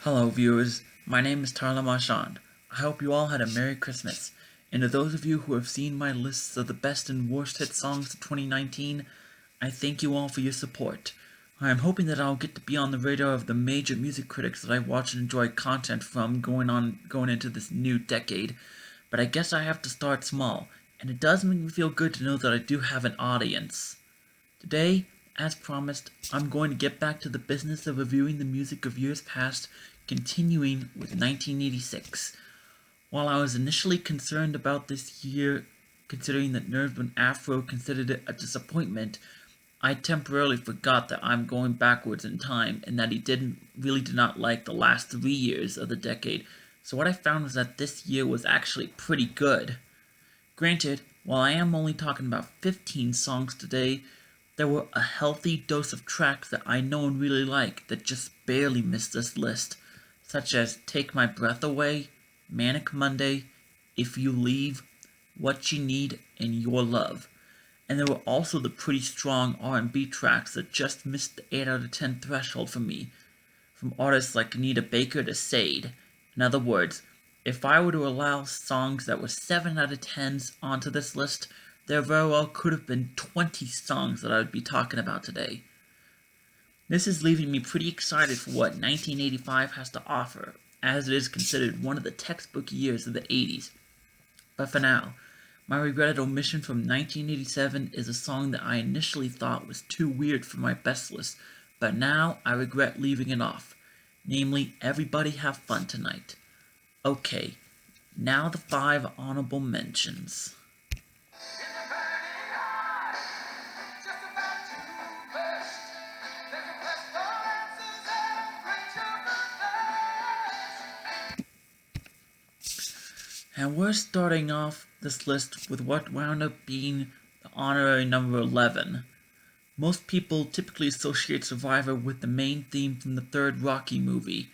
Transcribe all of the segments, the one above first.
Hello viewers, my name is Tarla Marchand. I hope you all had a Merry Christmas, and to those of you who have seen my lists of the best and worst hit songs of 2019, I thank you all for your support. I am hoping that I'll get to be on the radar of the major music critics that I watch and enjoy content from going into this new decade, but I guess I have to start small, and it does make me feel good to know that I do have an audience. Today, as promised, I'm going to get back to the business of reviewing the music of years past, continuing with 1986. While I was initially concerned about this year, considering that Nerve and Afro considered it a disappointment, I temporarily forgot that I'm going backwards in time and that he did not like the last 3 years of the decade. So what I found was that this year was actually pretty good. Granted, while I am only talking about 15 songs today, there were a healthy dose of tracks that I know and really like that just barely missed this list, such as Take My Breath Away, Manic Monday, If You Leave, What You Need, and Your Love. And there were also the pretty strong R&B tracks that just missed the 8 out of 10 threshold for me, from artists like Anita Baker to Sade. In other words, if I were to allow songs that were 7 out of 10s onto this list, there very well could have been 20 songs that I would be talking about today. This is leaving me pretty excited for what 1985 has to offer, as it is considered one of the textbook years of the 80s. But for now, my regretted omission from 1987 is a song that I initially thought was too weird for my best list, but now I regret leaving it off, namely Everybody Have Fun Tonight. Okay, now the 5 honorable mentions. And we're starting off this list with what wound up being the honorary number 11. Most people typically associate Survivor with the main theme from the third Rocky movie.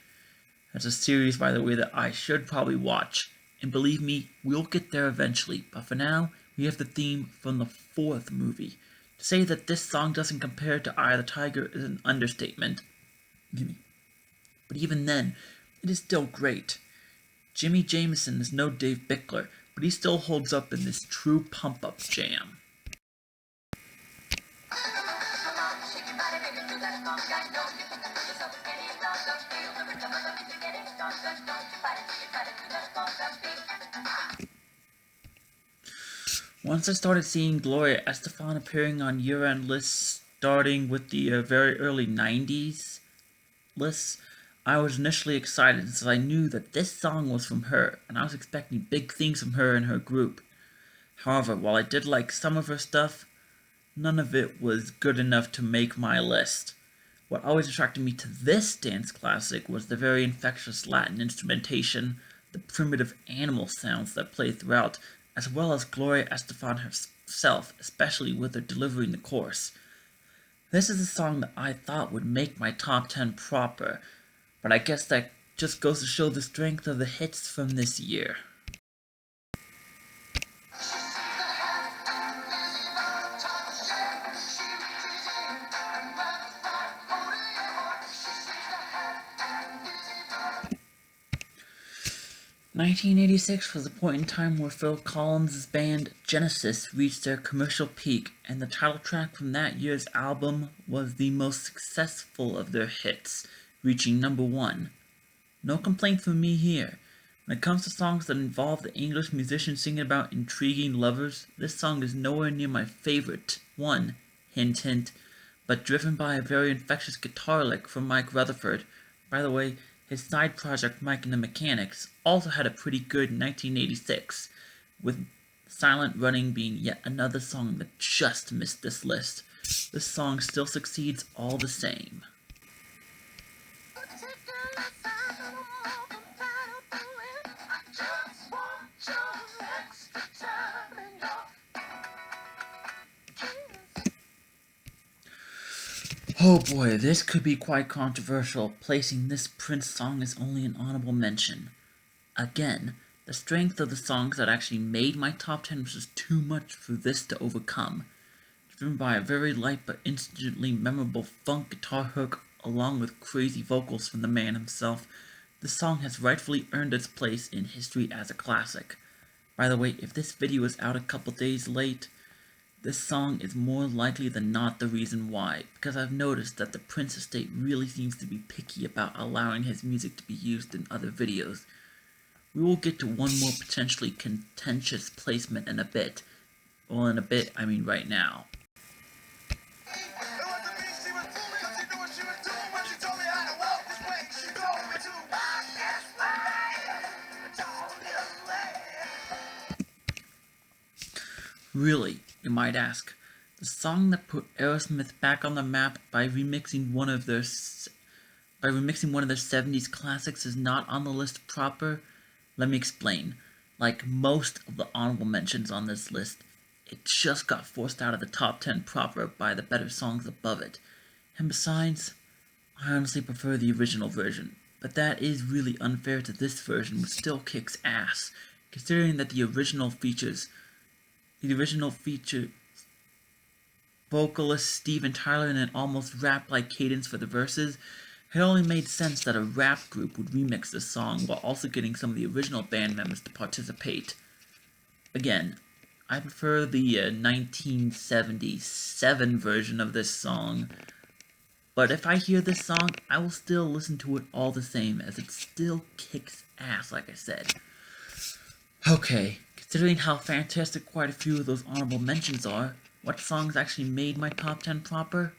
That's a series, by the way, that I should probably watch. And believe me, we'll get there eventually. But for now, we have the theme from the fourth movie. To say that this song doesn't compare to Eye of the Tiger is an understatement. But even then, it is still great. Jimmy Jamison is no Dave Bickler, but he still holds up in this true pump-up jam. Once I started seeing Gloria Estefan appearing on year-end lists, starting with the very early 90s lists, I was initially excited since I knew that this song was from her, and I was expecting big things from her and her group. However, while I did like some of her stuff, none of it was good enough to make my list. What always attracted me to this dance classic was the very infectious Latin instrumentation, the primitive animal sounds that play throughout, as well as Gloria Estefan herself, especially with her delivery in the chorus. This is a song that I thought would make my top 10 proper, but I guess that just goes to show the strength of the hits from this year. "1986 was a point in time where Phil Collins' band Genesis reached their commercial peak, and the title track from that year's album was the most successful of their hits, reaching number 1. No complaint from me here. When it comes to songs that involve the English musician singing about intriguing lovers, this song is nowhere near my favorite one, hint hint, but driven by a very infectious guitar lick from Mike Rutherford. By the way, his side project Mike and the Mechanics also had a pretty good 1986, with Silent Running being yet another song that just missed this list. This song still succeeds all the same. Oh boy, this could be quite controversial, placing this Prince song as only an honorable mention. Again, the strength of the songs that actually made my top 10 was just too much for this to overcome. Driven by a very light but instantly memorable funk guitar hook along with crazy vocals from the man himself, The song has rightfully earned its place in history as a classic. By the way, if this video is out a couple days late, this song is more likely than not the reason why, because I've noticed that the Prince estate really seems to be picky about allowing his music to be used in other videos. We will get to one more potentially contentious placement in a bit. Well, in a bit, I mean right now. Really, you might ask, the song that put Aerosmith back on the map by remixing one of their 70s classics is not on the list proper? Let me explain. Like most of the honorable mentions on this list, it just got forced out of the top 10 proper by the better songs above it. And besides, I honestly prefer the original version, but that is really unfair to this version, which still kicks ass, considering that the original features vocalist Steven Tyler in an almost rap-like cadence for the verses. It only made sense that a rap group would remix this song while also getting some of the original band members to participate. Again, I prefer the 1977 version of this song, but if I hear this song, I will still listen to it all the same, as it still kicks ass, like I said. Okay, considering how fantastic quite a few of those honorable mentions are, what songs actually made my top 10 proper?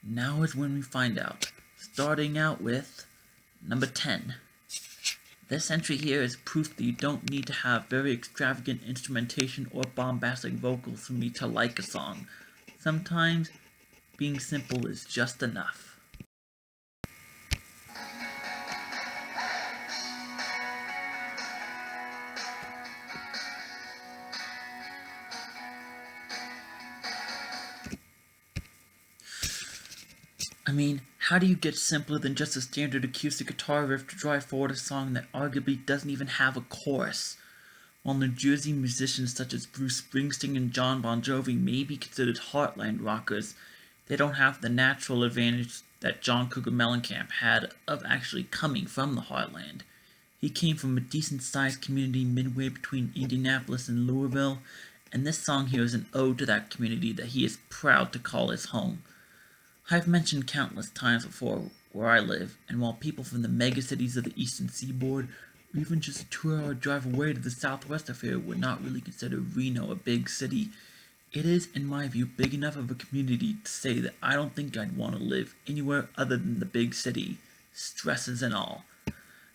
Now is when we find out. Starting out with number 10. This entry here is proof that you don't need to have very extravagant instrumentation or bombastic vocals for me to like a song. Sometimes, being simple is just enough. I mean, how do you get simpler than just a standard acoustic guitar riff to drive forward a song that arguably doesn't even have a chorus? While New Jersey musicians such as Bruce Springsteen and John Bon Jovi may be considered heartland rockers, they don't have the natural advantage that John Cougar Mellencamp had of actually coming from the heartland. He came from a decent-sized community midway between Indianapolis and Louisville, and this song here is an ode to that community that he is proud to call his home. I've mentioned countless times before where I live, and while people from the megacities of the eastern seaboard, or even just a 2-hour drive away to the southwest of here, would not really consider Reno a big city, it is, in my view, big enough of a community to say that I don't think I'd want to live anywhere other than the big city, stresses and all.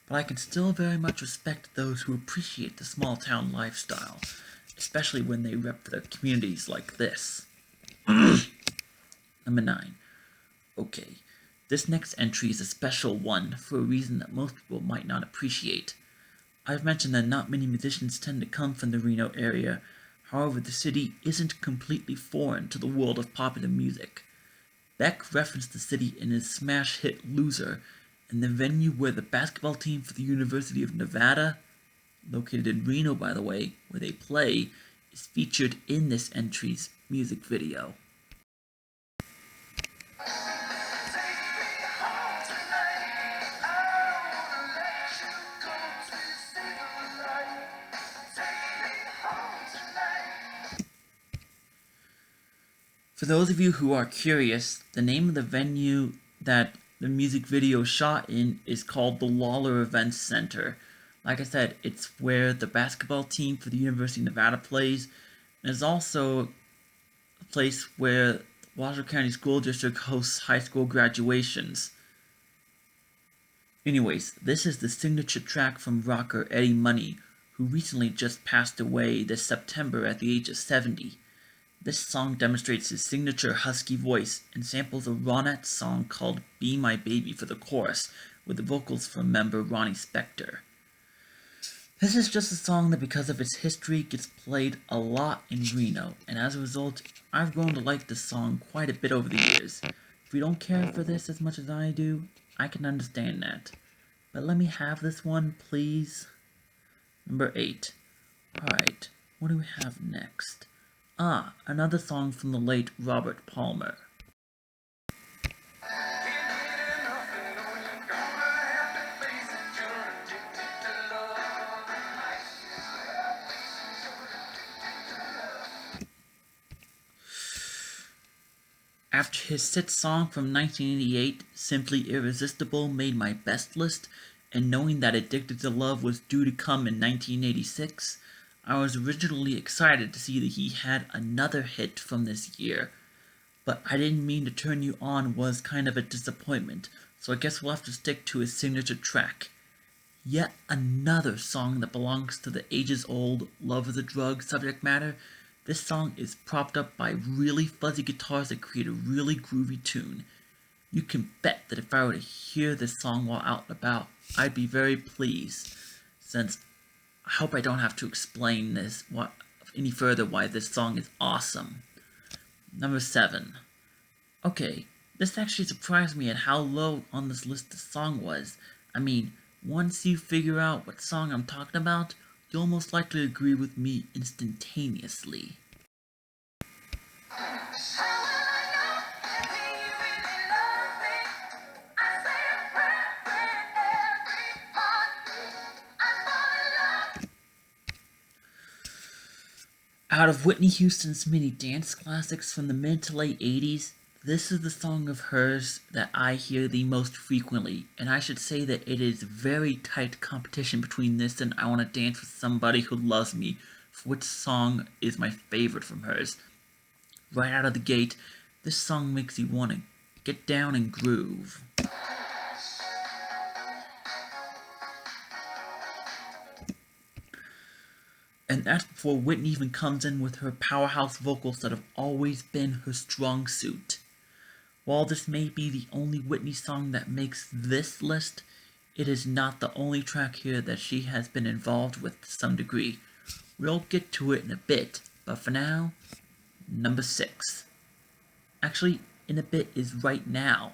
But I can still very much respect those who appreciate the small town lifestyle, especially when they rep their communities like this. Number 9. Okay, this next entry is a special one for a reason that most people might not appreciate. I've mentioned that not many musicians tend to come from the Reno area, however the city isn't completely foreign to the world of popular music. Beck referenced the city in his smash hit Loser, and the venue where the basketball team for the University of Nevada, located in Reno by the way, where they play, is featured in this entry's music video. For those of you who are curious, the name of the venue that the music video shot in is called the Lawler Events Center. Like I said, it's where the basketball team for the University of Nevada plays, and it's also a place where the Washoe County School District hosts high school graduations. Anyways, this is the signature track from rocker Eddie Money, who recently just passed away this September at the age of 70. This song demonstrates his signature husky voice and samples a Ronettes song called Be My Baby for the chorus, with the vocals from member Ronnie Spector. This is just a song that because of its history gets played a lot in Reno, and as a result, I've grown to like this song quite a bit over the years. If you don't care for this as much as I do, I can understand that. But let me have this one, please. Number 8. Alright, what do we have next? Another song from the late Robert Palmer. After his hit song from 1988, Simply Irresistible, made my best list, and knowing that Addicted to Love was due to come in 1986, I was originally excited to see that he had another hit from this year. But I Didn't Mean to Turn You On was kind of a disappointment, so I guess we'll have to stick to his signature track. Yet another song that belongs to the ages-old love is a drug subject matter. This song is propped up by really fuzzy guitars that create a really groovy tune. You can bet that if I were to hear this song while out and about, I'd be very pleased, since I hope I don't have to explain this any further why this song is awesome. Number 7. Okay, this actually surprised me at how low on this list the song was. I mean, once you figure out what song I'm talking about, you'll most likely agree with me instantaneously. Out of Whitney Houston's many dance classics from the mid to late 80s, this is the song of hers that I hear the most frequently, and I should say that it is very tight competition between this and I Wanna Dance with Somebody Who Loves Me, for which song is my favorite from hers. Right out of the gate, this song makes you want to get down and groove. And that's before Whitney even comes in with her powerhouse vocals that have always been her strong suit. While this may be the only Whitney song that makes this list, it is not the only track here that she has been involved with to some degree. We'll get to it in a bit, but for now, number 6. Actually, in a bit is right now.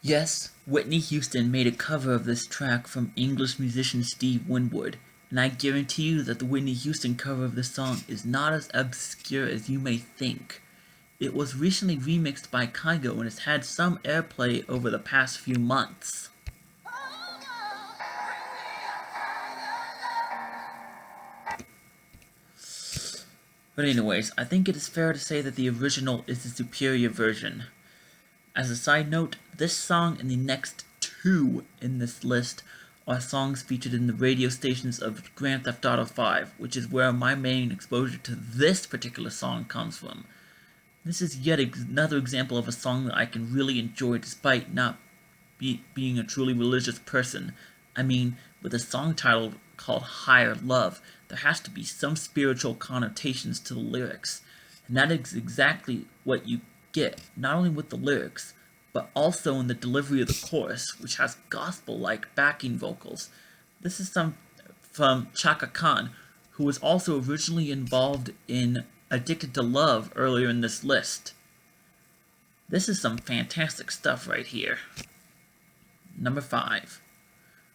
Yes, Whitney Houston made a cover of this track from English musician Steve Winwood, and I guarantee you that the Whitney Houston cover of this song is not as obscure as you may think. It was recently remixed by Kygo and has had some airplay over the past few months. But anyways, I think it is fair to say that the original is the superior version. As a side note, this song and the next 2 in this list are songs featured in the radio stations of Grand Theft Auto V, which is where my main exposure to this particular song comes from. This is yet another example of a song that I can really enjoy despite not being a truly religious person. I mean, with a song title called Higher Love, there has to be some spiritual connotations to the lyrics, and that is exactly what you get, not only with the lyrics, but also in the delivery of the chorus, which has gospel-like backing vocals. This is from Chaka Khan, who was also originally involved in Addicted to Love earlier in this list. This is some fantastic stuff right here. Number 5.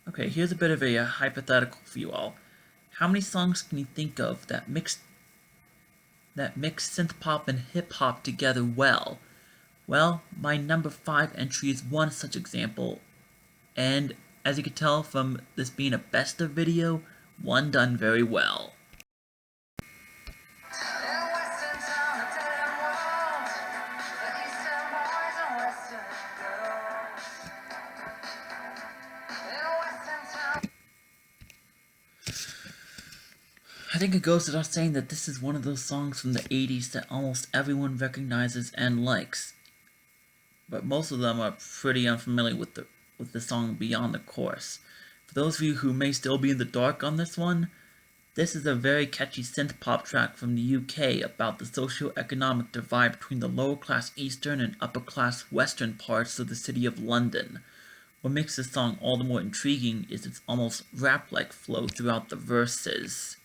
Okay, here's a bit of a hypothetical for you all. How many songs can you think of that mix synth-pop and hip-hop together well? Well, my number 5 entry is one such example, and as you can tell from this being a best of video, one done very well. I think it goes without saying that this is one of those songs from the 80s that almost everyone recognizes and likes, but most of them are pretty unfamiliar with the song beyond the chorus. For those of you who may still be in the dark on this one, this is a very catchy synth-pop track from the UK about the socio-economic divide between the lower-class eastern and upper-class western parts of the city of London. What makes this song all the more intriguing is its almost rap-like flow throughout the verses.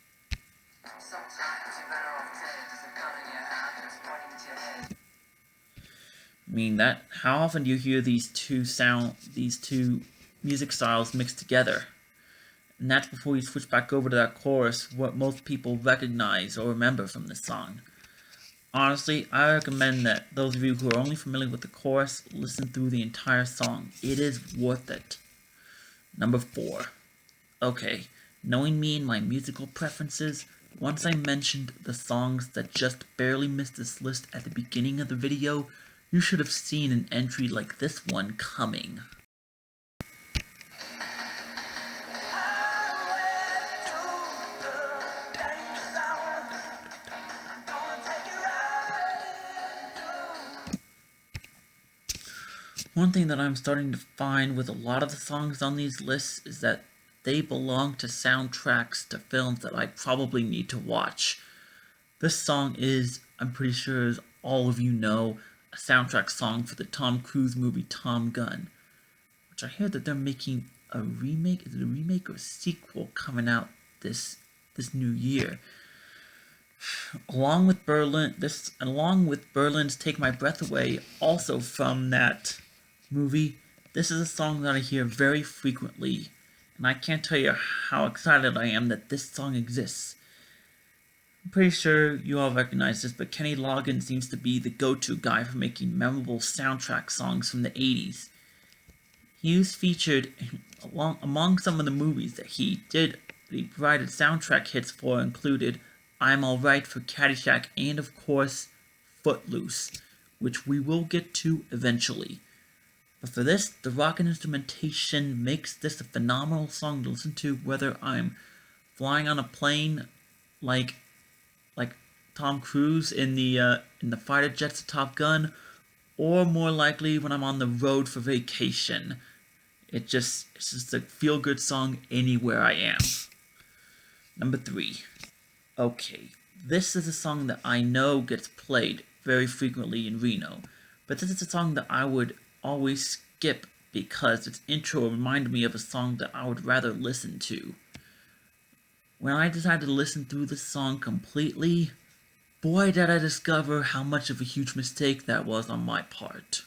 I mean, how often do you hear these two music styles mixed together? And that's before you switch back over to that chorus, what most people recognize or remember from this song. Honestly, I recommend that those of you who are only familiar with the chorus listen through the entire song. It is worth it. Number 4. Okay, knowing me and my musical preferences, once I mentioned the songs that just barely missed this list at the beginning of the video, you should have seen an entry like this one coming. One thing that I'm starting to find with a lot of the songs on these lists is that they belong to soundtracks to films that I probably need to watch. This song is, I'm pretty sure as all of you know, a soundtrack song for the Tom Cruise movie Tom Gun, which I hear that they're making a remake. Is it a remake or a sequel coming out this new year? Along with Berlin's Take My Breath Away, also from that movie, this is a song that I hear very frequently, and I can't tell you how excited I am that this song exists. I'm pretty sure you all recognize this, but Kenny Loggins seems to be the go-to guy for making memorable soundtrack songs from the 80s. He was featured among some of the movies that he provided soundtrack hits for included I'm Alright for Caddyshack and, of course, Footloose, which we will get to eventually. But for this, the rock and instrumentation makes this a phenomenal song to listen to whether I'm flying on a plane like Tom Cruise in the fighter jets of Top Gun, or more likely when I'm on the road for vacation. It's just a feel-good song anywhere I am. Number 3. Okay, this is a song that I know gets played very frequently in Reno, but this is a song that I would always skip because its intro reminded me of a song that I would rather listen to. When I decided to listen through this song completely, boy did I discover how much of a huge mistake that was on my part.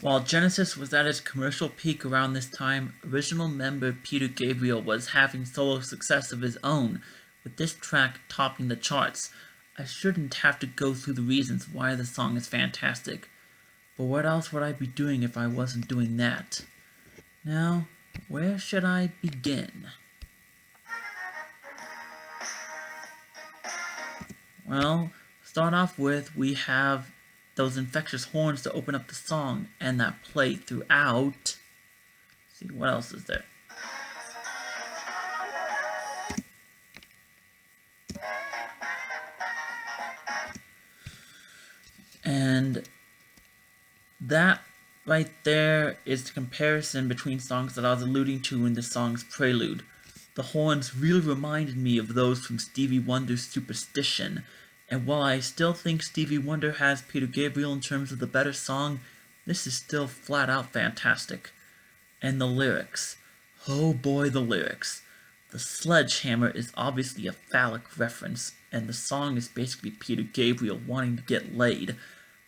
While Genesis was at its commercial peak around this time, original member Peter Gabriel was having solo success of his own, with this track topping the charts. I shouldn't have to go through the reasons why the song is fantastic, but what else would I be doing if I wasn't doing that? Now, where should I begin? Well, start off with, we have those infectious horns to open up the song, and that play throughout. Let's see, what else is there? And that right there is the comparison between songs that I was alluding to in the song's prelude. The horns really reminded me of those from Stevie Wonder's Superstition, and while I still think Stevie Wonder has Peter Gabriel in terms of the better song, this is still flat out fantastic. And the lyrics. Oh boy, the lyrics. The sledgehammer is obviously a phallic reference, and the song is basically Peter Gabriel wanting to get laid.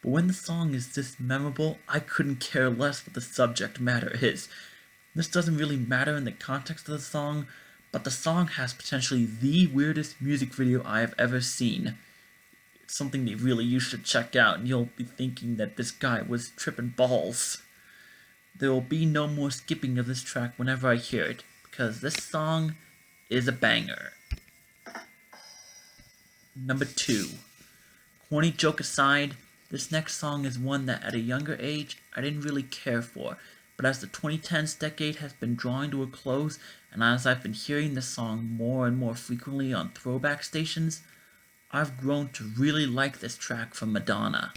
But when the song is this memorable, I couldn't care less what the subject matter is. This doesn't really matter in the context of the song, but the song has potentially the weirdest music video I have ever seen. It's something that really you should check out, and you'll be thinking that this guy was tripping balls. There will be no more skipping of this track whenever I hear it, because this song is a banger. Number 2. Corny joke aside, this next song is one that at a younger age I didn't really care for, but as the 2010s decade has been drawing to a close, and as I've been hearing this song more and more frequently on throwback stations, I've grown to really like this track from Madonna.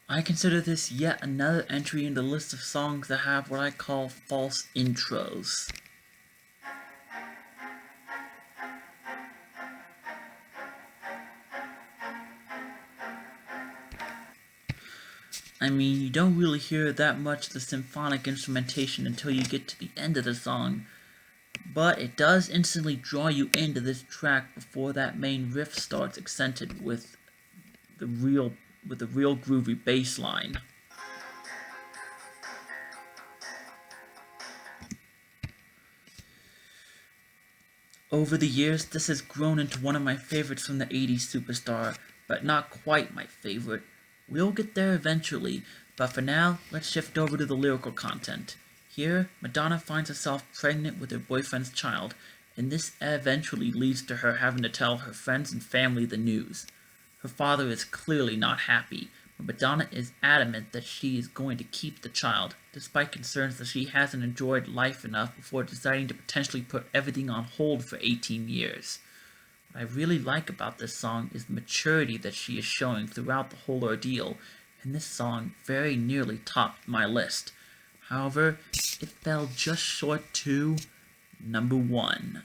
I consider this yet another entry in the list of songs that have what I call false intros. I mean, you don't really hear that much of the symphonic instrumentation until you get to the end of the song, but it does instantly draw you into this track before that main riff starts, accented with the real groovy bass line. Over the years, this has grown into one of my favorites from the 80s superstar, but not quite my favorite. We'll get there eventually, but for now, let's shift over to the lyrical content. Here, Madonna finds herself pregnant with her boyfriend's child, and this eventually leads to her having to tell her friends and family the news. Her father is clearly not happy, but Madonna is adamant that she is going to keep the child, despite concerns that she hasn't enjoyed life enough before deciding to potentially put everything on hold for 18 years. What I really like about this song is the maturity that she is showing throughout the whole ordeal, and this song very nearly topped my list. However, it fell just short to number 1.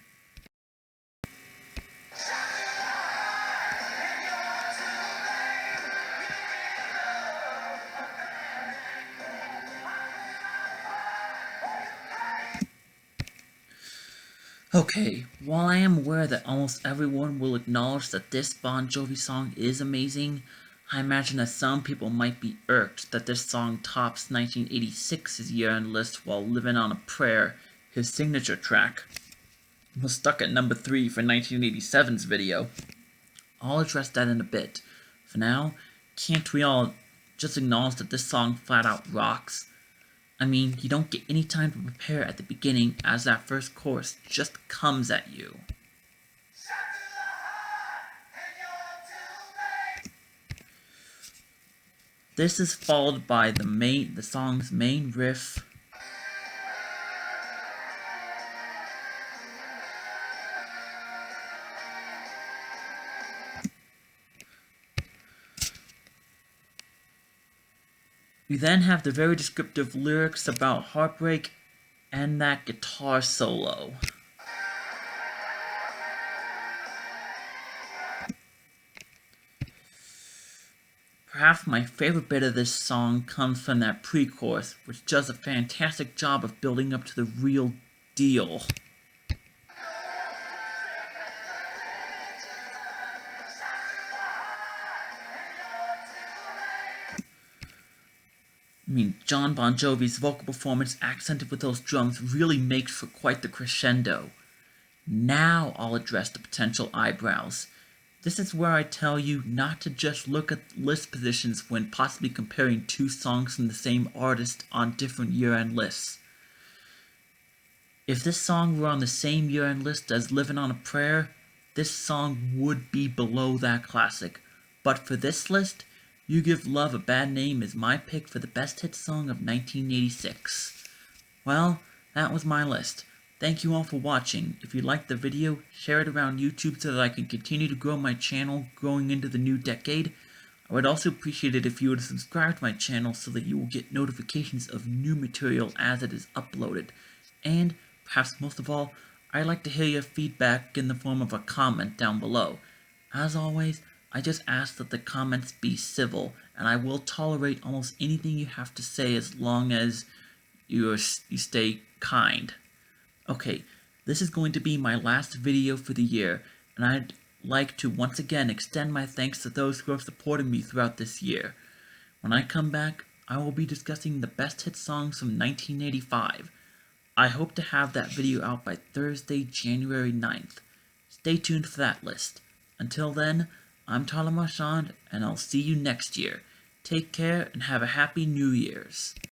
Okay, while I am aware that almost everyone will acknowledge that this Bon Jovi song is amazing, I imagine that some people might be irked that this song tops 1986's year-end list while Living on a Prayer, his signature track, was stuck at number 3 for 1987's video. I'll address that in a bit. For now, can't we all just acknowledge that this song flat out rocks? I mean, you don't get any time to prepare at the beginning as that first chorus just comes at you. This is followed by the song's main riff. We then have the very descriptive lyrics about heartbreak and that guitar solo. Perhaps my favorite bit of this song comes from that pre-chorus, which does a fantastic job of building up to the real deal. I mean, Jon Bon Jovi's vocal performance accented with those drums really makes for quite the crescendo. Now I'll address the potential eyebrows. This is where I tell you not to just look at list positions when possibly comparing two songs from the same artist on different year-end lists. If this song were on the same year-end list as Living on a Prayer, this song would be below that classic. But for this list, You Give Love a Bad Name is my pick for the best hit song of 1986. Well, that was my list. Thank you all for watching. If you liked the video, share it around YouTube so that I can continue to grow my channel going into the new decade. I would also appreciate it if you would subscribe to my channel so that you will get notifications of new material as it is uploaded. And, perhaps most of all, I'd like to hear your feedback in the form of a comment down below. As always, I just ask that the comments be civil, and I will tolerate almost anything you have to say as long as you stay kind. Okay, this is going to be my last video for the year, and I'd like to once again extend my thanks to those who have supported me throughout this year. When I come back, I will be discussing the best hit songs from 1985. I hope to have that video out by Thursday, January 9th. Stay tuned for that list. Until then, I'm Tyler Marchand, and I'll see you next year. Take care and have a happy New Year's.